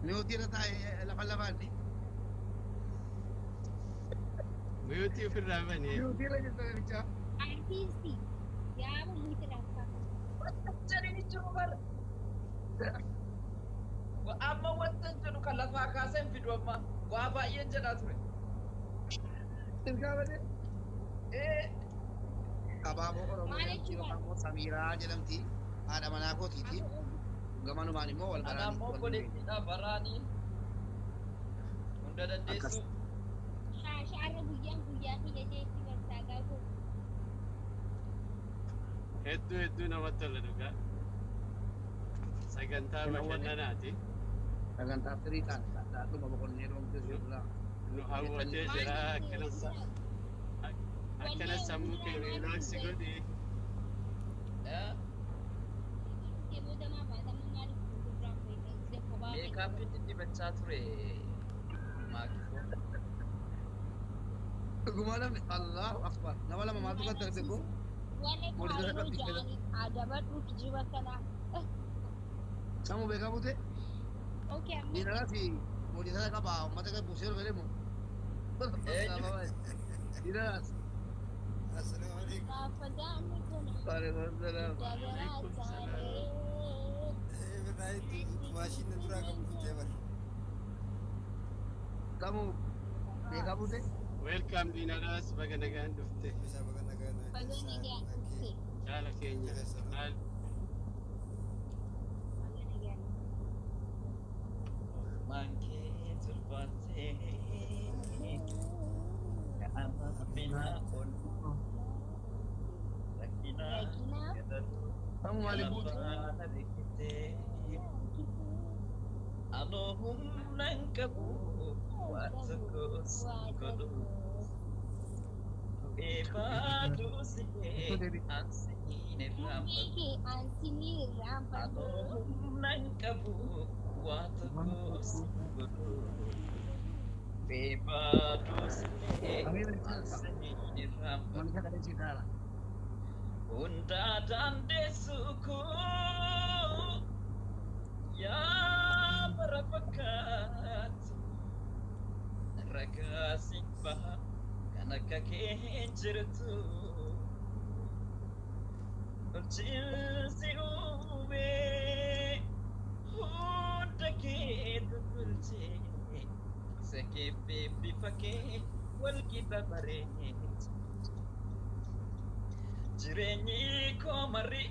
Miyuutii irra taa'ee lafa lafaanni. Miyuutii ofirraa bane. Miyuutii irra jirtu namicha. Artisti yaaba miti lafa. Jadi jiru bar. Amma wanta jedhu kan lafaa kaasan fidu amma waa baay'een jedhaa ture. Ilkaa badee. Abaaboo Oromoo Maal jedhamti jechuudha? yookaan immoo Samiiraa jedhamti. Haadha manaa kootiiti. Gamanumaan immoo wal Ana baraanii. ammoo godhettidha baraanii. Hunda dandeessu. Shaashaarra guyyaa kiyya jeetti bartaagaa kun. Hedduu namatti tola dhugaa. Sagantaa bashannanaati. Sagantaa firii taate dhuma boqonnee roomtee jirudha. Nu hawwatee jira akkana sammuu keenya ilaalchi godhi. Meekaappii dibachaa ture maakifoo. Dhugumaa namni Allahu Akbar. Nama lama maatu kan ta'e kun. Warra kaayoo jaanii adabadhu kijiba kanaa. Sammuu beekaa buute. Okay, amma Dhiirarraa fi mootii sana qabaa uummata kan buusee ol galee moo. Dhiirarraas. gaafa daa'imni kun Waalaikumsalam. dabaraa taa'ee. Maashina duraa qabu buutee bara. Sammuu beekaa buute. Welcome diinaras baga nagaan dhufte. Bisa baga nagaan. Bagani gaafate. Jaala keenya. Maal Bagani gaafate. Mankee turbaatee ka'ama binaa ol rakkinaa gadaduu Sammuu maaliif buute? galabaana rikkitee anoo humna hin qabu waa tokkos godhu eebaaduu si'ee ansiin irraanfatu Miki ansinii irraanfatu. anoo humna hin qabu waa tokkos godhu eebaaduu si'ee ansiin irraanfatu. Maaliif akka dheessii taala? Hunda dandeessu koo yaa bara fakkaatu ragaa si baha kan akka kee jirtu tolchiinsi uumee hunda kee dubbulchee isa keeffee bifa kee wal qixa bareeche. Jireenyi koo marri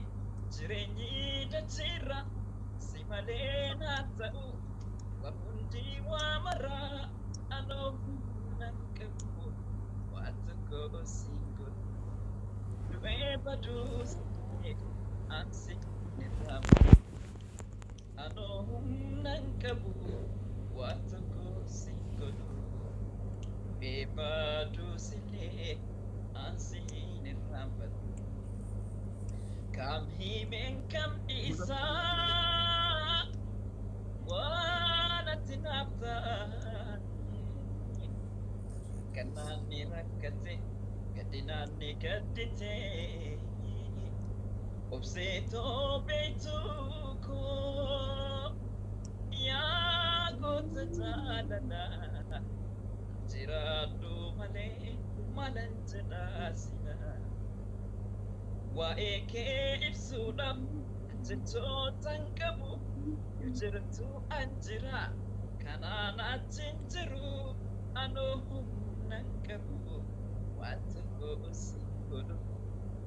jireenyi dachiirra si malee naa ta'u waan hundi waa maraa anoo humna hin qabu waa tokko si godhu du'ee baduus ansi irraa anoo humna hin qabu waa tokko si godhu du'ee baduus illee ansi irraanfatu. Kam himen kam isa wanati nafta kanani rakkate gadinani gaddite obseto betuko yaa goota jaalala jiraadhu malee malan jedhaasina. Waa'ee kee ibsuudhaaf jechootaan qabu yoo jirtu an jira kanaan achiin jiru anoo humna hin qabu waan tokko si godhu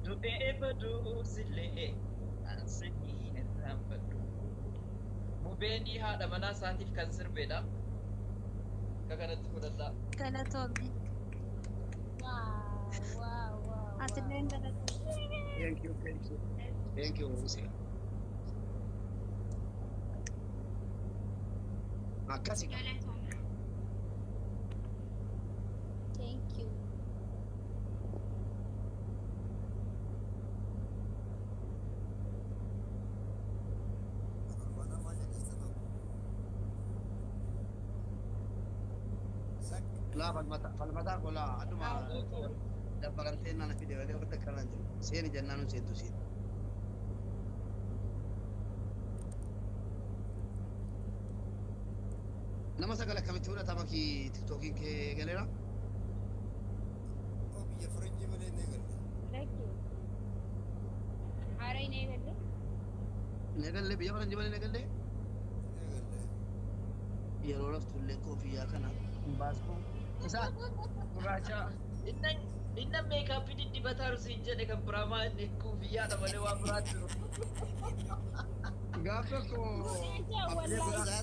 du'ee baduus illee ansi hin irraanfadhu. Mubeenii haadha manaa isaatiif kan sirbeedha. Akka kanatti fudhadhaa. Galatoomne. Atillee hin galatoomne. Thank you. Thank you. Akkasi. Thank you. Mana maal jedhesta ta'u? Sak. Laa falmataa kolaa aduma dabbaramtee nana fide walee bakka akkanaa jiru. Seeni jennaan nu seentu siin. nama sagala kamitti fudhatama ki tiktookiin kee galeera oo biyya faranjii malee ni galle. Rakki. Haara hin eegalle. nagalle biyya faranjii malee nagalle Ni galle. yeroo laftullee koofiyyaa kana hin baasku isaa Gurraacha. Inna meekaappii diddibataaru siin jedhe kan biraamaa inni kuufiyyaadha malee waan biraatti jiru. gaaf tokko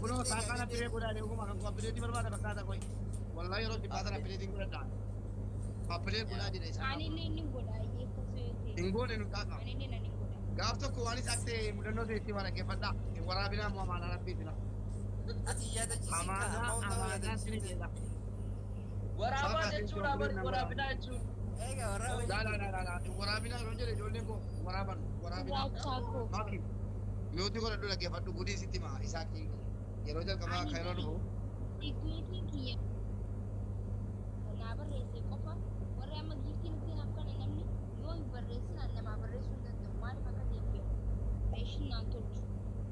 kunoo saaqaan appiree godhaa dhuguma kan appiree barbaada fakkaata koy wallaa yeroo dibbaatan appiree godhadhaan appiree godhaa jedhe isaa Ani illee inni godha eekkasuu hin goone nu qaaqa Ani illee nan hin godha. gaaf tokko waan isa akkee mudannoo ta'e itti waraqeeffadhaa waraabinaa moo amaanaa rabbiitina Ati yaadachiisi amaanaa sini jedha Waraabaa jechuudha bari waraabinaa jechuun. Egaa warraaba. waraabinaa yeroo jedhe ijoolleen koo waraaban waraabinaa Gurraachaa koo. maaki mi'ooti godhadhu dhaggeeffadhu gudii sitti maa isaa yeroo jalqabaa kan yeroo dhufu Igweetiin kiyya. Naa barreessee qofa warri amma giiftiin ittiin akkana namni yoo hin barreessin an namaa barreessuu hin danda'u maaliif akka ta'e beeku. Meeshin naan tolchu.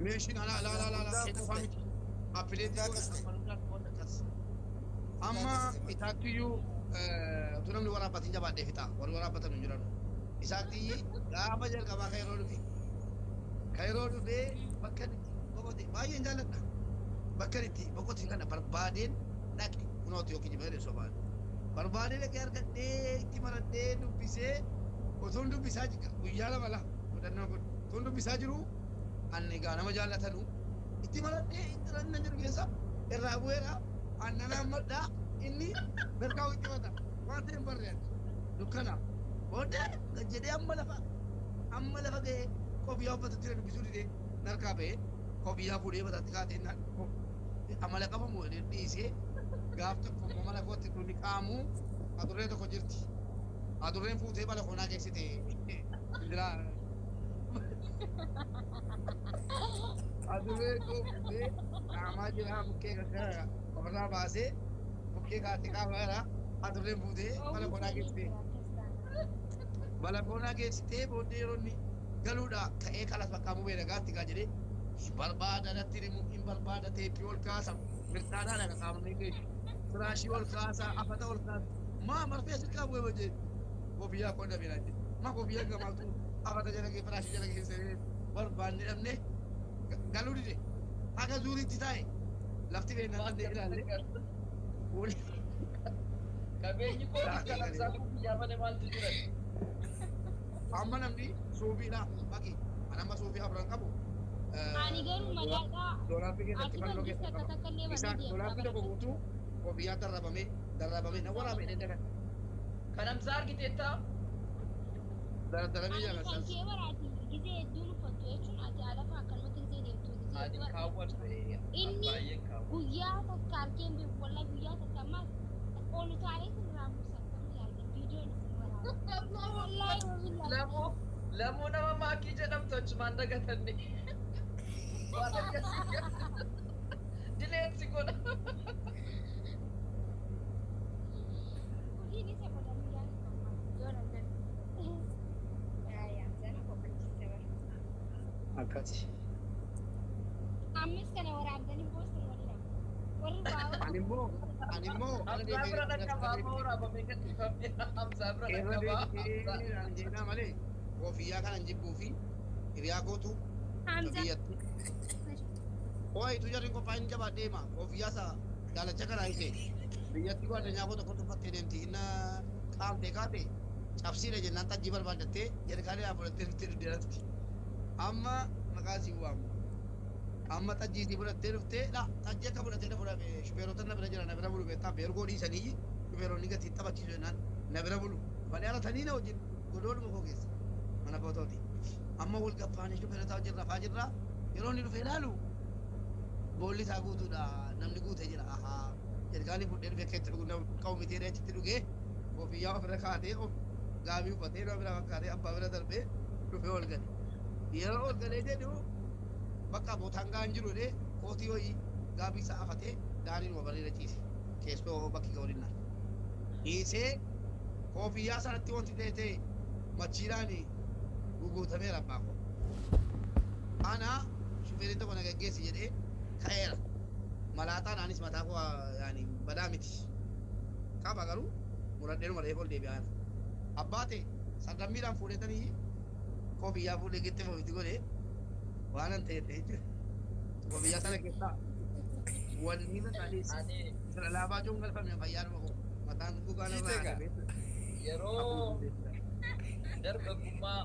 meeshiin alaa keessa faa miti appileetii godhas amma itaattiyyuu utuu namni waraabbatiin jabaadhee fixa warri waraabbatan hin jiran isaatti gaafa jalqabaa kan yeroo dhufe kan yeroo dhufee bakka itti boqote baay'een jaalladha bakka itti boqote kana barbaadeen dhaqe kunooti yookiin jibee sobaan barbaadee dhaqee argadhee itti maradhee dubbisee otoon dubbisaa guyyaa lama la mudannoo kun otoon dubbisaa jiru anni egaa nama jaallatanu itti maradhee itti ranna jiru keessa irraa bu'eera annanaan maddaa inni berkaa'u itti mata waan ta'e hin barrean dukkana booddee kan jedhee amma lafa ga'ee koofiyyaa uffatatti na dubbisuu didee narkaa ba'ee koofiyyaa fuudhee mataatti kaatee amala qabamu dhiisee gaaf tokko mana kootti nuni qaamu adurree tokko jirti adurreen fuutee bala koonaa geessite indiraa adurree fuutee qaamaa jira bukkee kakkaa ofirraa baasee bukkee kaatti qaamaa adurreen fuutee bala koonaa geessite bala koonaa geessitee booddee yeroo inni galuudha ka'ee kalas bakka mubee dhagaatti gaa jedhee barbaada natti himu hin barbaada teeppii ol kaasa mirtaadhaan akka qaamnee geessu firaashii ol kaasa afata ol kaasa maa marfee sirkaa bu'ee wajjee koofiyyaa qonna beelaa jedhe maa koofiyyaa gamaatu afata jala kee firaashii jala keessee barbaanne dhabne galuu dide haga zuuriitti taa'e lafti beennaa dandee ilaalle Qabeenyi kootis kan amsaa kuufiyyaa malee maaltu jiran. amma namni suufiidha baqi anamma suufii afran qabu Ani garuu madaadhaa doolaaffii keessatti ati fannoo barreessa keessatti akka takka illee isaan banee doolaaffii tokko guutuu koofiyyaa darrabamee na waraabee dheeddagan Kan amsaa argiteettaa? dardaramee Ani jala kan kee baraati gizee hedduun uffattu jechuun ati alafa akkanumatti gizee deemtu gizee Ani hedduu kaawwatu Inni baay'een kaawwatu. guyyaa takka argeen beeku wallaa guyyaa takka ammas oolu taa'ee sin raamusa akkam ilaalta viidiyoon isin waraaba. Wallaahi wabillahi. Lamuu nama maakii jedhamtu achumaan dagatanne. Waan akkasii dileensi godha. Kuliin isa godhamu yaani mammaa yoo dandan. Yaayaan sana qophachiise bara. akkasi Ammas kana waraabdanii boosta walirra. Warri baa'oo. animmoo Hamzaa bira dhaqqabaa amma waraabamee gadhiifame. Hamzaa bira irra dhaqqabaa. deebitee jeenaa malee koofiyyaa kanan jibbuu fi hiriyaa kootu Hamza. biyyatti ho'itu jarri qophaa'in jabaa deema koofiyyaa isaa daalacha kanaa hite biyyatti koo addunyaa koo tokko tuffattee deemti inna qaamtee kaate cabsiidha jennaan xajjii barbaadattee jarkaanii haa fudhattee dhuftee duddeeratti amma maqaa sii waamu amma xajjii sii fudhattee dhuftee dha xajjii akka fudhattee na fudhame shufeerota na bira jira na bira bulu beektaa beergoo dhiisanii shufeeronni gatii taphachiisu jennaan na bira bulu badee alatanii na wajjin godoodhuma koo keessa mana footooti amma wal gaffaanii shufeerota wajjin rafaa jirra yeroo inni dhufee ilaalu boolli isaa guutuudha namni guutee jira ahaa jarkaanii fudhee dhufee keessa dhugu qabu mitee achitti dhugee koofiyyaa ofirra kaatee gaabii uffatee nama bira fakkaatee abbaa bira darbee dhufee ol gale yeroo ol galee jedhu bakka bootaan gaan jiru jedhee kootii ho'ii gaabii isaa afatee daaniin wabarreera ciise keessoo bakki ga'uudinna dhiisee koofiyyaa sanatti wanti ta'e machiidhaan guguutameera abbaa koo. 'Ana shufeerin tokko na gaggeessi jedhee ka'eera. Makiinaa isaa fuudhee dhufee koofiyyaa sana malaataan anis mataa koo yaani badaa miti qaba garuu muradheen malee ol deebi'aan abbaate sagammiidhaan fuudhetanii koo biyyaa fuudhee gitti foofiti godhee waan an ta'e jechuudha koo biyyaa sana keessaa wanni isaanii Ani sira laafaa joon galfame fayyaadhuma koo mataan gogaan irraa haadha yeroo dargaggummaa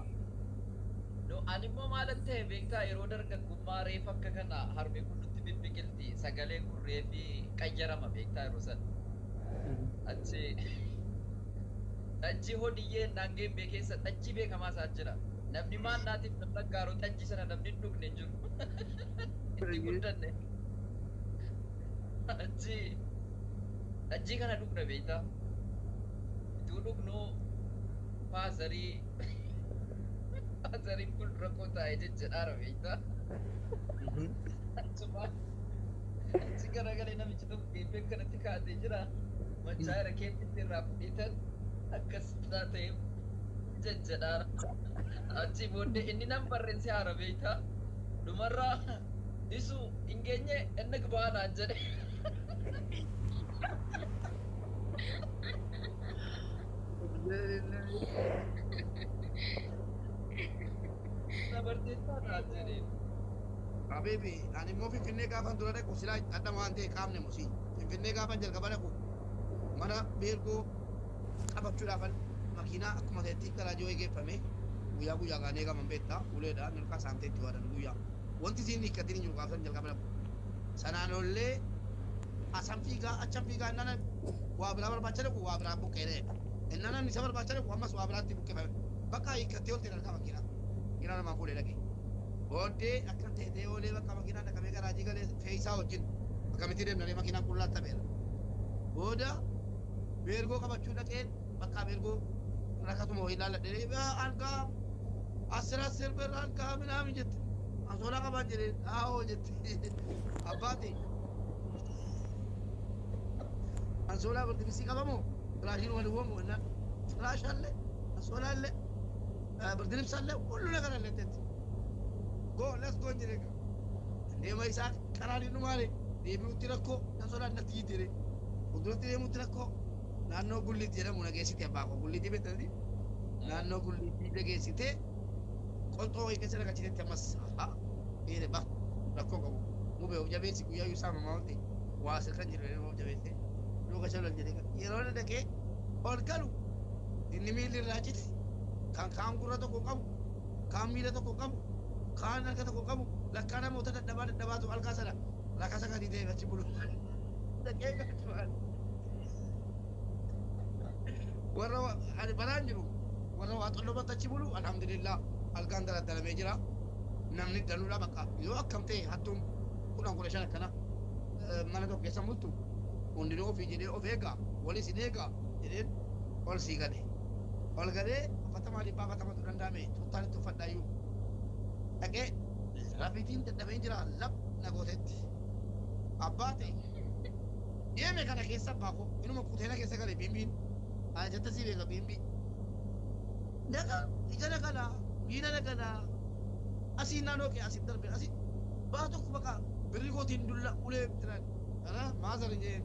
no ani immoo maalan ta'e beektaa yeroo dargaggummaa reef akka kana harmi kun nutti bibbiqilti sagaleen kun reefi qayyarama beektaa yeroo san achi hodiyyee nangeen beekeessa xajji beekamaa isaa jira namni maan naatiif namni gaaroo xajji sana namni hin dhugne hin jiru itti guddanne achi kana dhugna beektaa ituu dhugnu faazarii kun rakkoo taa'ee jechaadhaara beektaa achuma achi garagalee namichi tokko geeffee kanatti kaatee jira machaa irra keettitti irraa fudhitan akkas taatee jechaadhaara achi booddee inni nan barreesse haara beektaa dhumarraa isu hin geenye inni gbaanaan jedhe Habibi, ani immoo Finfinnee gaafan dura dhaqu silaa adda waan ta'e qaamne musii. Finfinnee gaafan jalqaba dhaqu mana beergoo qabachuudhaafan makiinaa akkuma ta'etti garaajoo eegeeffame guyyaa guyyaa gaanee gaman beektaa uleedhaan milkaa saamteetti waadan guyyaa. Wanti isiin hiikkatiin jiru gaafsan jalqaba dhaqu. Sanaan ollee asan fiigaa achan fiigaa innana waa biraa barbaacha dhaqu waa biraa buqqee innana isa barbaacha dhaqu ammas waa biraatti buqqeeffame. Bakka hiikkattee oltee dhalgaa makiinaa. Makiinaa namaa fuudhee dhaqee. Booddee akka ta'e olee bakka makiinaa dhaqamee garaajii galee fe'iisaa wajjin akkamitti deemnee makiinaan qullaa ta'eera. Booda beergoo qabachuu dhaqeen bakka beergoo rakkatuma wayii ilaalladhee algaa asirraa sirbeerra algaa minaamin jette ansoolaa qabaan jedhee dhaa'oo jette abbaate ansoolaa birdibisii qabamoo firaashiin wali uumamu wannaan firaashaallee ansoolaallee birdibisaallee hullu nagarallee jetti. Go, let's go njire ka. Deema isaa karaanii dhumaale deebi'utti rakkoo nan sodaa natti yittire. Fuulduratti deemuutti rakkoo naannoo gulliitti jedhamu nageessite abbaa koo gulliitti beektanii naannoo gulliitti nageessite qolxoo wayii keessa naqachitetti ammas beere ba rakkoo qabu. Mubee of jabeessi guyyaa yoo saama maa ta'e waa sirkan jiru of jabeesse luka shalal jedhee yeroo inni dhaqee ol galu inni miilli irraa cite kan kaan gurra tokko qabu kaan miila tokko qabu. Kaan harka tokko qabu lakkaa namoota dadhabaatu halkaa sana lakkaa isa gadi ta'e achi bulu. Warra ani baraan jiru warra waa xollobatti achi bulu alhamdulillah halkaan daladdalamee jira. Namni danuudha bakka yoo akkam ta'e hattuun 10-15 akkana mana tokko keessa multu hundinuu ofii jedhee of eegaa walis hin eegaa jedheen ol sii gale. Ol galee uffata maaliif baafatamatu danda'ame tuttaan itti uffadhaayyuu. Dhaqee rafiitiin dadhabee jira lab nagootetti abbaate deeme kana keessa baako inuma kuteena keessa gale bimbiin ajjata si beeka bimbi daga ija dagala miila dagala asii naannoo kee asii darbe asii baa tokko bakka birri kootiin dulla ulee tiran kana maazar hin jeen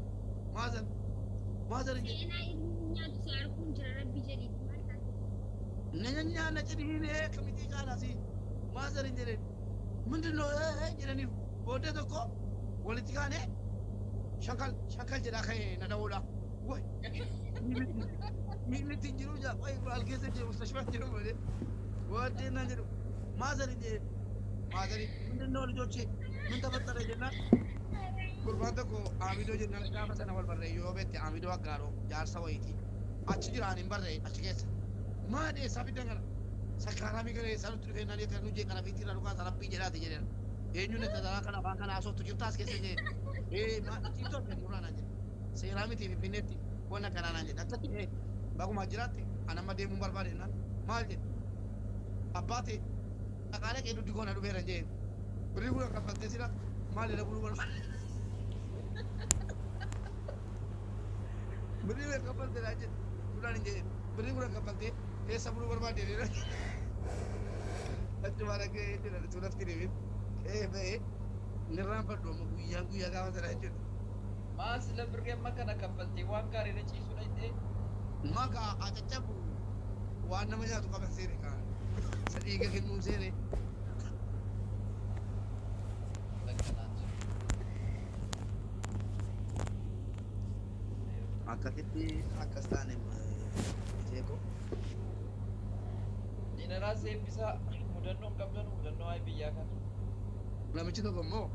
maazar hin jeen nyaatu si arguun jira rabbi jedhiiti maal taate nyaanna cidhiinee kamitii caalasi maazar hin jedheen ምንድነው jedhanii booddee tokko walitti kaanee shankal jedhaa ka'e na dha'uudha way miilli ittiin jiru jaa way baal keessa jiru mustashfaa jiru malee booddee naan jedhu maazari jedheen maazari ምንድነው ልጆቼ ምን ተፈጠረ jennaan gurbaan tokko aamidoo jennaan gaafa sana wal barree yoo beette aamidoo aggaaroo jaarsa wayiiti achi jiraan hin barree achi keessa maa dheessaa fiddan kana Sakarami kene salut tu fena dia kan uje kana fiti lalu kan terapi je dah je. Enyu ne tadara kana bang kana aso tu cintas kese je. Ma itu kan murah aja. Serami TV bineti kona kana aja. Tapi bagu majirati anak made mumbar bade nan mal je. Abate akale ke du dikona du beran je. Beri gua kapal tesira mal le bulu bal. Beri gua kapal teraje. Sudah je. Beri gua kapal te sebelum berbadi ni. Cuma lagi itu surat kirimin. Baik. nirraan fadhu guyyaa gaafa sana jechuudha. Maas labirree amma kana kaffaltee waan gaariirra ciisuu dhaqxee Maka acaccabu waan nama nyaatu qaban seene kaan sadhiiga kennuun seene lakkanaan jiru. akkasitti akkas taane jeeko Diinaraa seebbisaa mudannoon qabdan mudannoo waa'ee biyyaa kana. namichi tokko immoo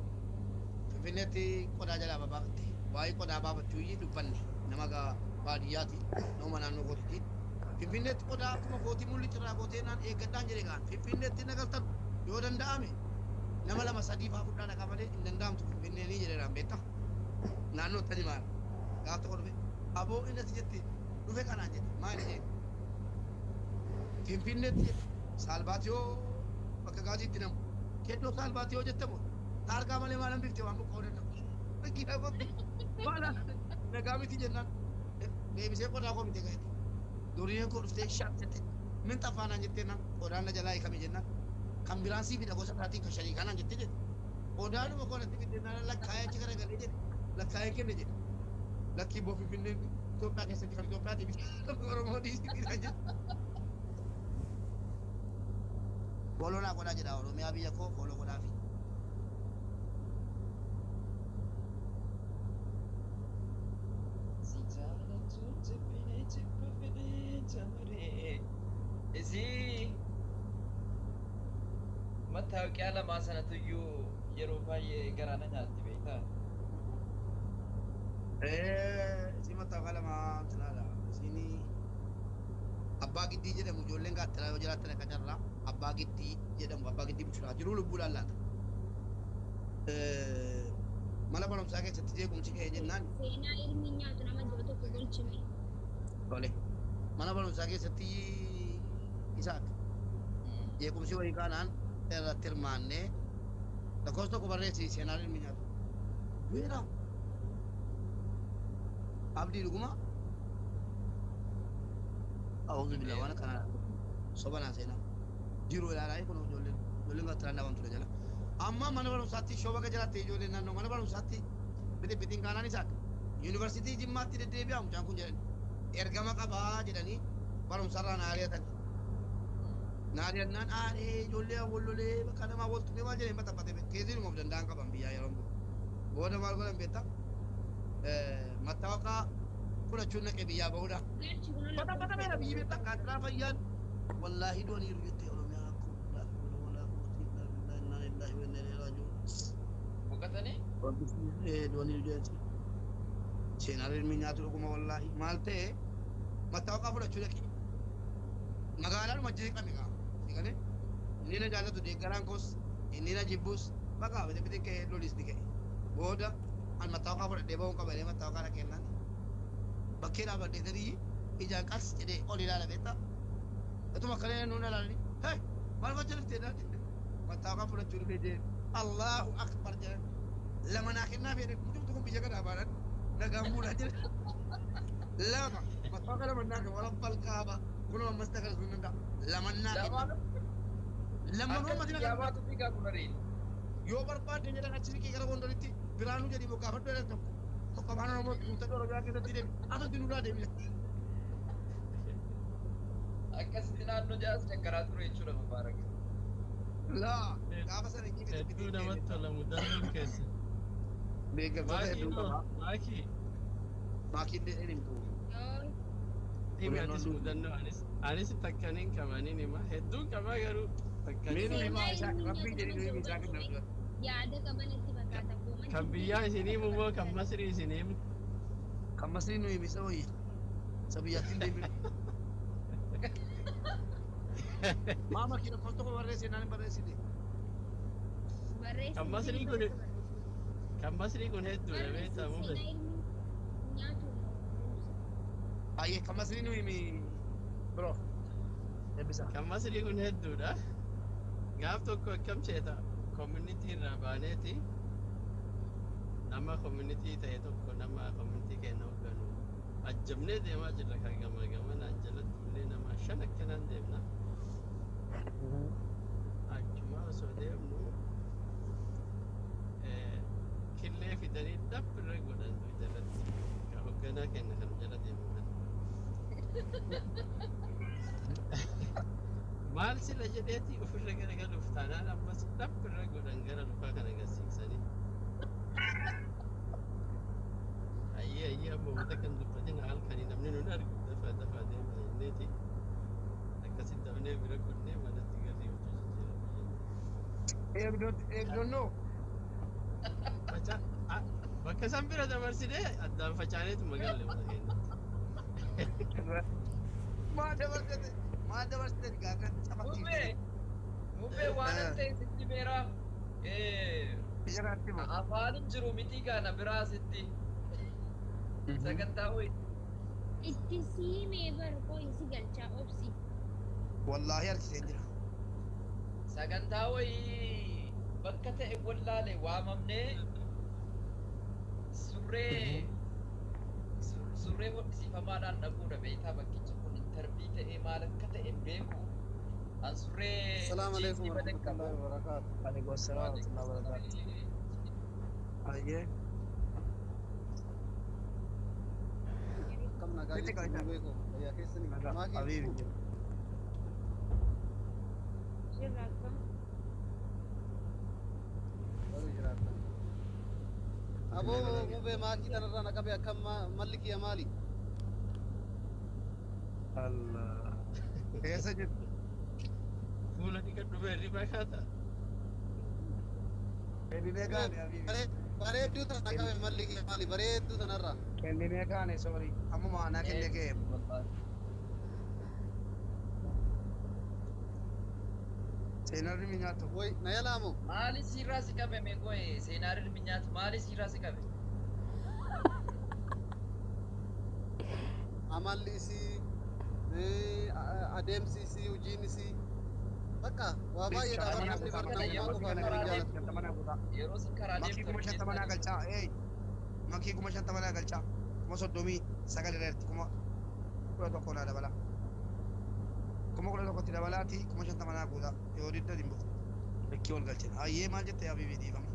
finfinneetti qodaa jalaa babaafate waa'ee qodaa baafachuu iyyuu dubbanne nama baadiyyaati nama naannoo kootitti finfinneetti qodaa akkuma kootii mul'icci irraa kootee naan eeggadhaan jedhe kaan finfinneetti nagaltan yoo danda'ame nama lama sadii faa fudhaa dhaqaa malee hin danda'amtu finfinneenii jedheeraan beektaa naannoo tani maal gaaf tokko dhufe aboo inni asi jette dhufe kanaan jette maali jee finfinneetti jette saalbaatiyoo bakka gaasiitti namu keddoo saalbaatiyoo jette moo taargaa malee maalan bifte waan buqqoo danda'u gida kotti maala nagaa miti jennaan deebisee qodaa koo miti ga'ete duriin koo dhuftee shaat jette min xafaanaan jettee naan qodaan na jalaa hiikame jennaan kan biraan sii fida gosa isaatiin kan shanii kanaan jette jette qodaanuma koo natti fidde naan lakkaa'ee achi garagalee jedhe lakkaa'ee kenne jedhe lakkii boo finfinneen Itoophiyaa keessatti kan Itoophiyaati miti Oromoo dhiisii jira jedhe bolonaa godhaa jedha Oromiyaa biyya koo boloo godhaa fi Si jaalatu jibbine jibba fedhee jamaree. Isii mattaawoqiyaa lamaa sanatu iyyuu yeroo baay'ee garaana nyaatti beektaa. isin mattaawoqaa lama tinaadha isin abbaa giddii jedhamu ijoolleen gaattiraa yoo jiraattan akka carraa abbaa giddii jedhamu abbaa giddii bushuraa jiruu lubbuudhaan laata mana barumsaa keessatti jeequmsi ka'ee jennaan Seenaa ilmi nyaatu nama jiru tokko golchime. tole mana barumsaa keessatti isaak jeequmsi wayii kaanaan irratti hirmaannee lakkoofsa tokko barreessi seenaa ilmi nyaatu du'eera abdii dhuguma awuzu bilaa waan kana sobanaa seenaa jiruu ilaalaa kun ijoolleen gaattiraan dhaabamtu dha jala amma mana barumsaatti shoobaga jiraatti ijoolleen naannoo mana barumsaatti bitiin kaanaan isaak yuunivarsiitii jimmaatti deddeebi'aa mucaan kun jedhani ergama qabaa jedhanii barumsarraa naari'atan naari'annaan aaree ijoollee awwallolee bakka namaa waltumee maal jedhanii maxxanfate keessiinuma of danda'an qaban biyyaa yeroo booda maal godhan beektaa mattaawaqaa fudhachuun naqe biyyaa bahudha Galchi kun bata bata beera biyyi beektaa kaatiraa fayyaan wallaahi dooniiru jettee oromiyaa Boqotanii dooniiru jetti seenaan ilmi nyaatu dhuguma wallaahi maal ta'e mattaawaqaa fudhachuu naqe magaalaadhuma jeeqame gaa sigale inni na jaallatu deeggaraan koos inni na jibbus bakka bitin ka'ee lolis ni ka'e booda an mattaawaqaa fudhadhee bahuun qaba jedhee mattaawaqaa na kennan bakkee dhaabadhee tarii ijaan qas jedhee ol ilaala beektaa ituma akkanee nuun ilaalanii hey maal gocha dhuftee dha mattaawaqaa fudhachuu dhufee jee Allahu akbar jedhan lama naa kennaa fedhe mucumtu kun biyya kanaa baadhan nagaan buudhaa jedhe lama mattaawaqaa lama naa kenna walabbal kaaba kunoo ammas dagal sun danda'a lama naa kenna lama nuu matina kan yaabaatu fiigaa kun ariin. yoo barbaadde jedhan achi siqii gara gondolitti biraanuu jedhii bokkaafadhu jedhan tokko tokko afaan oromoo tuuta oromiyaa keessatti deemi asatti nurraa deemina Akkasitti naannoo jaas chakkaraa ture jechuudha Mubaarak. laa gaafa sana Hedduu namatti tola mudannoon keessa. deeggartoota Maakii hedduu noo qaba maakii maakiin dheedheen himtu yoo dhimi atis mudannoo anis takkaniin qabaniin hima hedduu qabaa garuu takkaniin Mimi hima. himaa isaa rabbii jedhanii himi isaa kenna dura yaada qaban itti fakkaata booman. Kan biyyaa isinii immoo kan masrii isinii himu. kan masrii nu himi isa wayya isa biyyaattiin deeminu maa makiina kos tokko barreessee naan hin barreessine Kan masrii kun hedduu dhabee ta'uu fedha. ayyee kan masrii nu himi bro eebbisa Kan masrii kun hedduudha. Gaaf tokko akkam seeta community irraa baaneeti nama community ta'e tokko nama community keenya hogganu ajjabnee deemaa jirra kan gamaa gamanaan jalatti illee nama 5 akkanaan deemna. Achuma osoo deemnu makiinaa kenna kan jala deemu kan. Maal sila jedheeti ofirra garagaluuf taanaan ammas dhabbirra godhan gara lufaa kan agarsiisanii. Ayyee amma wanta kan dubbatin halkanii namni nun argu dafaa deema jenneeti. Akkasitti dafnee bira qonnee manatti galii hojii Eegdonnoo. bakka san bira dabarsinee addaan facaaneetu magalle mana keenyatti. Maal dabarsite gaafa Mube, mube waan ta'e sitti meera. Jiraatti moo? Afaan hin jiru miti kana biraa sitti. Sagantaa ho'i. Itti siimee barqoo isi galchaa obsi. Wallaahi harkisee jira. Sagantaa ho'i bakka ta'e wallaale waamamnee surree hodhisiifamaadhaan dhaquudha beektaa bakkichi kun intarbii ta'ee maal akka ta'e hin beeku. An surree السلام عليكم jiisii ورحمة badaqqa الله وبركاته. Alaikum assalam wa rahmatullahi wa barakatuh. Ayyee. كم نقاش Miti kaitan. بيكم يا كيسني ما Habibi. كيف Jirra akka. أبو مو بما كده نرى نقبل كم ملك يا مالي Allah. Keessa jirtu. Fuula dhiqadhu hirribaa kaata. Kennine kaane Habibi. bareedduu tana naqabe malliki ya maali bareedduu tanarra Kennine kaane sorry. Amma maanaa kenne kee. Seenarri mi nyaatu. way na yalaamu Maali sirraa si qabe meeqooye seenaan ilmi nyaatu maali sirraa si qabe? amalli isii adeemsi isii hojiin isii bakka waa baay'ee dha namni barnaamumaa qofaan kan jaalatu Yeroo si karaa Makii kuma shantamanaa galchaa. Makii kuma shantamanaa galchaa. Kuma soddomii sagal irratti kuma kudha tokko naa dabala. Kuma kudha tokkotti dabalaati kuma shantamanaa guutaa. Yoo didda dimbu. Bekkii ol galchina. Hayyee maal jette Habibii dhiifama.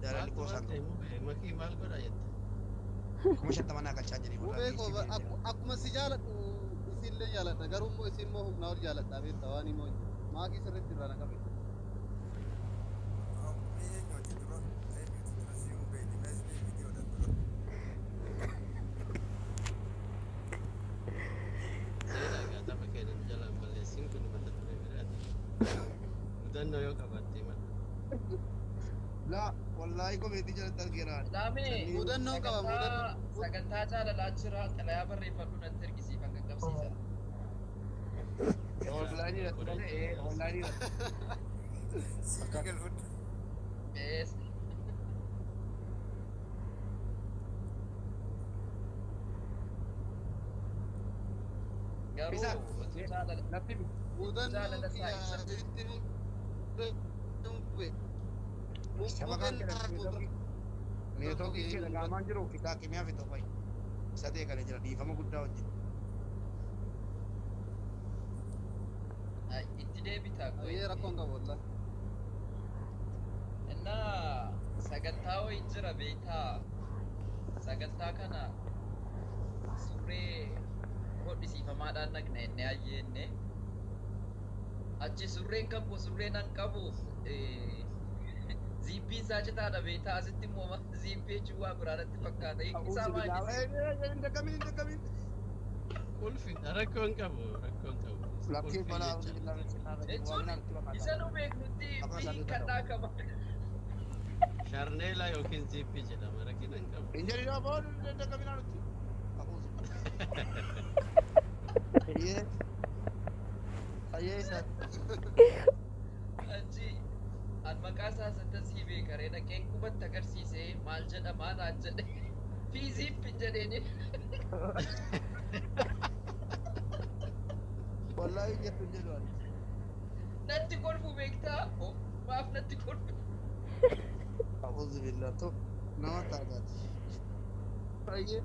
Jaalalli koo isaan qabu. Makii maal godha jette? Kuma shantamanaa galchaa jirii. Mubee koo akkuma si jaaladhu isiillee jaaladha garuu immoo isin immoo humnaa ol jaaladha beekta waan immoo maakii sirriitti irraa naqabe Seenaa gaatama kennan jalaan balleessiin kun mata ture biraati. Mudannoo yoo qabaatte mala. Laa wallaahi komeetii jalatti argeeraan. Ilaamee Mudannoo qaba, mudannoo. sagantaa jaalalaa jira xalayaa barreeffadhu natti ergisiifan qaqqabsiisa. Onlaayinii irratti malee onlaayinii irratti. Bees. Garuu Bisa. osoo jaalala Lafti mudannoo Jaalala isaa itti Sama kan neetwoorkii ishee dhagaamaan jiru figaa kimiyaa fi tokko isa ta'e kana jira dhiifama guddaa hojjetu. itti deebita Ayyee rakkoon qabu wallahi. Innaa sagantaa wayii jira beektaa sagantaa kana surree hodhisiifamaadhaan dhaqna enne ayyeenne achi surreen qabu surreen an qabu ziippii isaa citaadha beektaa asitti immoo ziippii jechuun waa biraadatti fakkaata hiikkisaa maali? Hin dagamin hin dagamin. Ulfidha rakkoon qabu rakkoon qabu. Lafti balaa Jechuun isa nu beeknutti hiikkadhaa qaba. Sharneelaa yookiin ziippii jedhama rakkina hin qabu. hin jedhina boon hin dagaminaa nuti. Hayyee. Hayyee isaa. Achi an maqaa isaa santa sii beekaree dhaqeen qubatti agarsiisee maal jedhamaa naan jedhe fiiziippi jedheeni Wallaahi jettu hin jedhu ani. natti kolfu beektaa maaf natti kolfu A'uudhu billah to nama taagaati. Hayyee.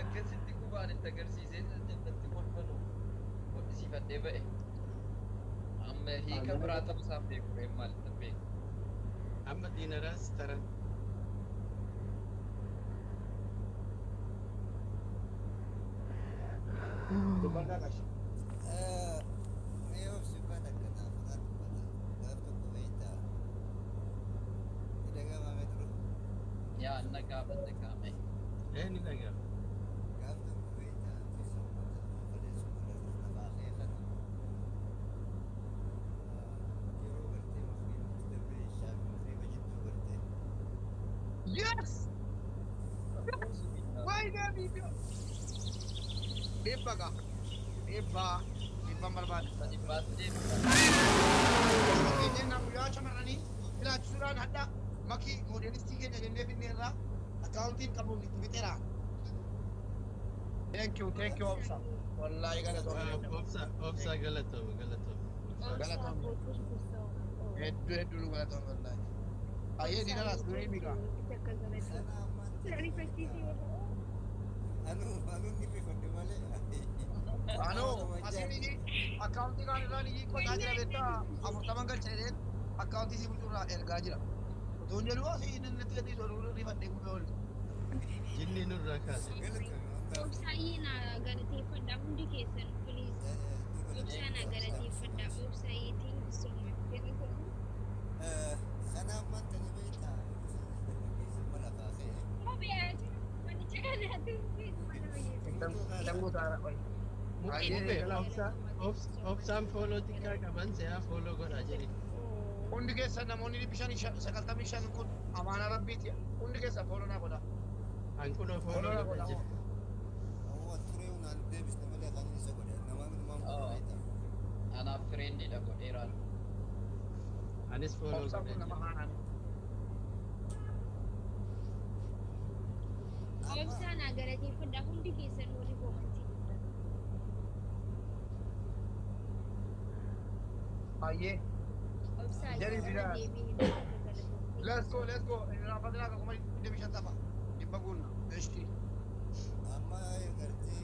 akkasitti qubaan itti agarsiisee natti kolfanu hodhisiifadhee ba'e amma hiika biraa ta'uusaaf beeku maal itti beeku Amma diinaraas taran. Dubarraa qashi. Mee of sibbata akkanaa fudhaa dubbata. Gaaf tokko beektaa. Hidhagaa metro. yaa na gaafatte kaame Ni dhagaa. Gaaf tokko beektaa. Tisa uffata faleessu godhatu lafaa keellatu. Yeroo gartee makiinatti darbee shaafi reeba jidduu gartee. Yes! Why the video? Dhibba gaa. Dhibban barbaade. sadi baastee Keenya nama guyyaa shamarranii filaachisuudhaan hadda makii moodelistii keenya jennee finne irraa akkaawuntiin qabuun itti fixeera. Thank you obsa. Wallaahi galatoomne. Obsa galatooma. Hedduu nu galatoomne wallaahi. Ayyee diinaraas durii miidhaa. Sana Anu ni rifadhe malee. Anoo asii akkaawuntii kaan irraa ni qotaa jira beektaa afurtaman galchee akkaawuntii si bulchurraa ergaa jira. Utuu hin jedhu asii inni natti gadi tolu rifadhee gubee oolu. Jinni nurraa kaase. Obsaayyee na galateeffadhaa hundi keessan please. Obsaa na galateeffadhaa obsaayyeetiin sooma fedha Sana manta ni beektaa. Mala kaasee. Danguu taara qoy. Obsaan fooloo xiqqaa qaban se'aa fooloo godhaa jedhe. Hundi keessan namoonni 595 kun amaana rabbiiti. Hundi keessan fooloo naa godha. Hanqunoo fooloo godhaa jedhe. Awwa turee unaan deebiste malee kan isa godhe namoonni beektaa. anaaf fireendiidha godheeraan Anis fooloo Obsa kun godhaa nama jedhe. haanaan. Obsaa na galateeffadhaa hundi keessan warri koomantii guddaa. Ayyee. Obsaa Jari yeroo biraa. deebiin akka galateeffadhaa. Let's go. Raafatinaa kan kuma 25 tafa. Dhibba guunna. Eshtii. Amma gartee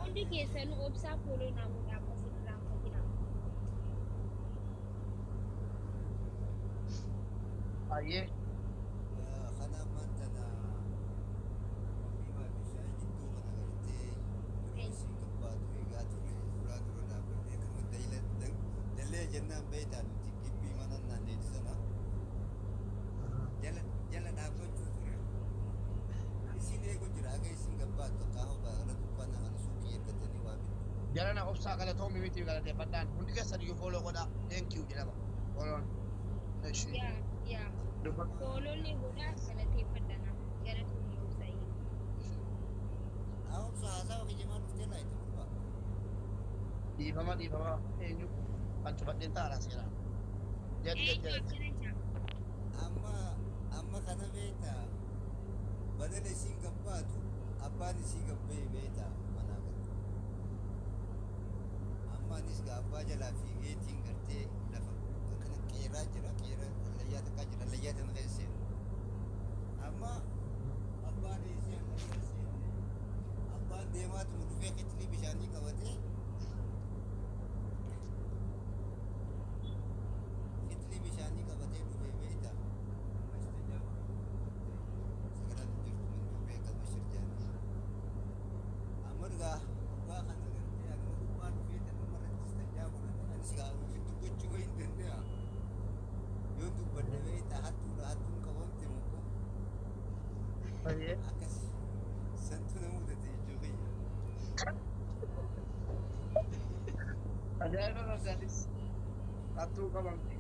Hundi keessanuu obsaa fooloo naamuudhaa akkasiin raanfatinaa. Ayyee. kanaaf manta na bimaa bishaan jidduu kana gartee dureessi qabbaatu eegaa ture furaa dura dhaabbatee kama dallee jennaan beektaa nuti gibbii mana naannee sana jala dhaabbachuu ture. Isin eegu jira akka isin gabbaattu qaama baala dubbana kan suuqii eeggatanii waa bitu. Jarana obsaa galatoomi miti galateeffadhaan. Hundi keessan iyyuu fooloo godha. Thank you jedhama. Fooloon. Eshtii. Yaa Dubba. foolollee godhaa galateeffadhaa galatoomii obsaayyee. Haa'umsa haasawa kijimaa dhuftee naa itti fufaa. Dhiifama. Eenyu. Kan cufadheen taa'aa seeraan. Jedhi. Akkana jira. Amma kana beektaa badala isiin gabbaatu abbaan isii gabbee beektaa manaa galte. Ammaanis gaa abbaa jalaa fiigeetiin gartee lafa kana qeeraa jira lallayyaa takkaa jira lallayyaa tana keessee. Amma abbaan isii akka keessee abbaan deemaatuma dhufee kitilii bishaanii qabatee kitilii bishaanii qabatee dhufee beektaa. Sagalaan jirtu manduu beekama shirjaanii. Amma dhugaa dhugaa kana gartee agama gubbaa dhufee tanuma irrattis tajaa godhate anis gaa ofitti gochuu hin danda'a. Yoo dubbadde beektaa hattuun qabamte muko Ayyee. akkas santu na mudate jechuu kiyya. Ajaa'iba gargaaris. Hattuu qabamti.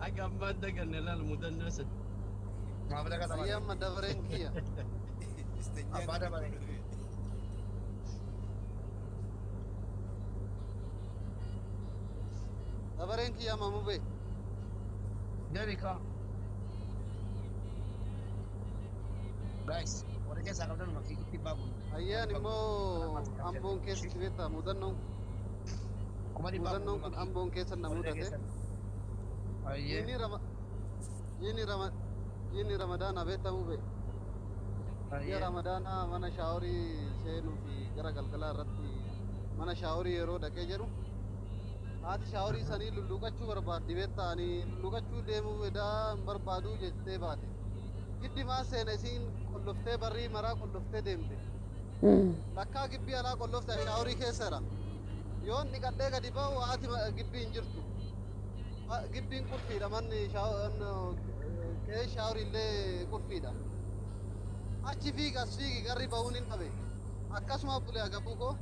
Akka abbaan daganne laal mudannoo isa. Maamila katamaa. Ayyaa amma dabareen kiyya. Istanjaa Abbaa dabalee. Dabareen kiyya mamu bee. Deebi kaa. Guys, warri keessaa qabdan makii itti baabuun. Ayyaan immoo amboon keessatti beektaa mudannoon Kuma dhibbaa mudannoon kun amboon keessa na mudate. Ayyee. Yini ramadaana beektamu bee. Guyyaa ramadaanaa mana shaaworii seenuu fi gara galgalaa irratti mana shaaworii yeroo dhaqee jedhu haati shaaworii sanii lulluqachuu barbaaddi beektaa ani lulluqachuu deemuu edaa hin barbaaduu jettee baate. Giddi maa seena isiin qolloftee barrii maraa qolloftee deemte. lakkaa gibbii alaa qollofta shaaworii keessara yoon dhiqadhee gadi ba'u haati gibbii hin jirtu gibbiin qulfiidha manni qe'ee shaaworii illee qulfiidha achi fiigi as fiigi garri ba'uun hin dhabe akkasuma bulee agabuu koo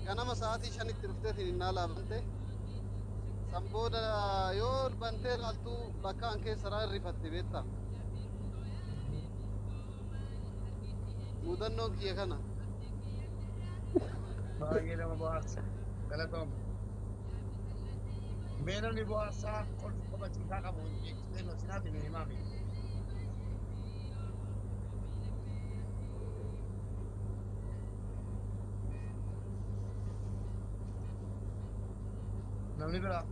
ganama sa'aatii 5tti dhufteetiin innaa laabante san booda yoo bantee laaltuu lakkaan keessaraa irrifatte beektaa mudannoon kiyya kana baay'ee nama bohaarsa galatoom beelonni bohaarsaa kolfi qofachiisaa qabu eenyu sinaaf hin himaami namni biraa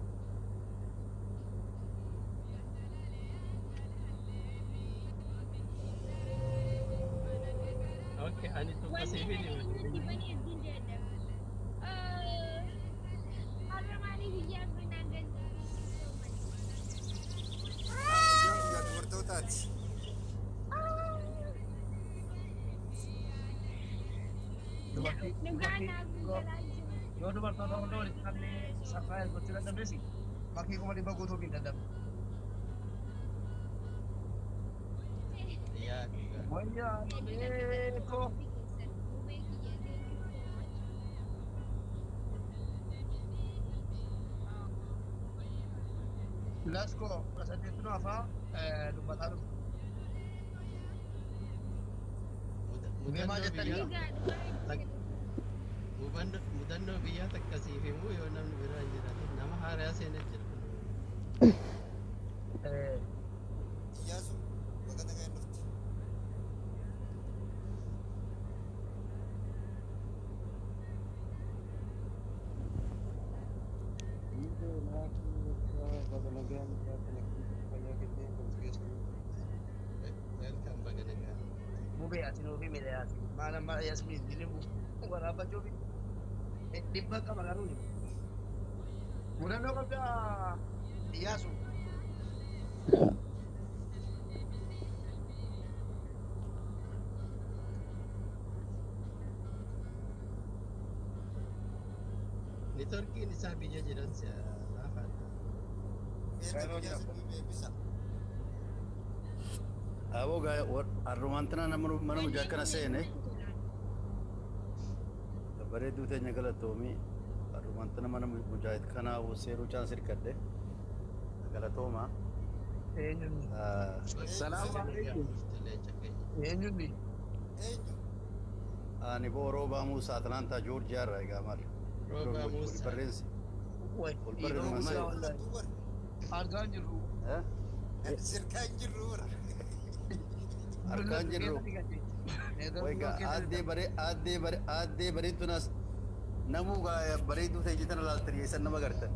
Okay, ani tokko Wanni siifin kana inni dibanii ittiin jedhamu. Har'a maaliif hiyyaa fi naangan dubartootaati. dhugaa naaf jalaa jiru. yoo dubartoota hunda walitti qabnee sarpiraayis gochuu danda'amnes bakkii kuma dhibba guutuuf hin danda'amu. yaa dhugaa. Wayyaa beekoo. Lasko saddeettinu afaa dubbataa dhufu. Deemaa jettanii Mudannoo biyyaa takkasiif immoo yoo namni biraa hin jiraate nama haaraa seenaa jira. Iyyaasu wagana kan dhufti. Welcome baga nagaa. Mubee ati nuufi miidhayaati. Maala mala yasmiin dilimu waraabachuu fi dhibba qaba garuu mudannoo qabdaa Iyyaasu. Neetworkiin isaa biyya jiran laafaadha. Aboo arrumaantina mana mujaa kana seene bareedduu teenya galatoomii arrumaantina mana mujaahid kanaa seeruu caan sirkadhe galatooma. Salaamu alaikum. Eenyuti? Eenyu? Ani Roobaa Muusaa Atlaantaa Joorjiyaa irraa egaa maal? Roobaa Muusaa. Barreessi. Dhiiroo guddaa wallaahi. Argaa hin jirru. Sirkaa hin jirru bara. Argaan jirru. Wayga aaddee bareedduunas namuu bareedduu ta'e jitan laaltanii eessan nama gartan.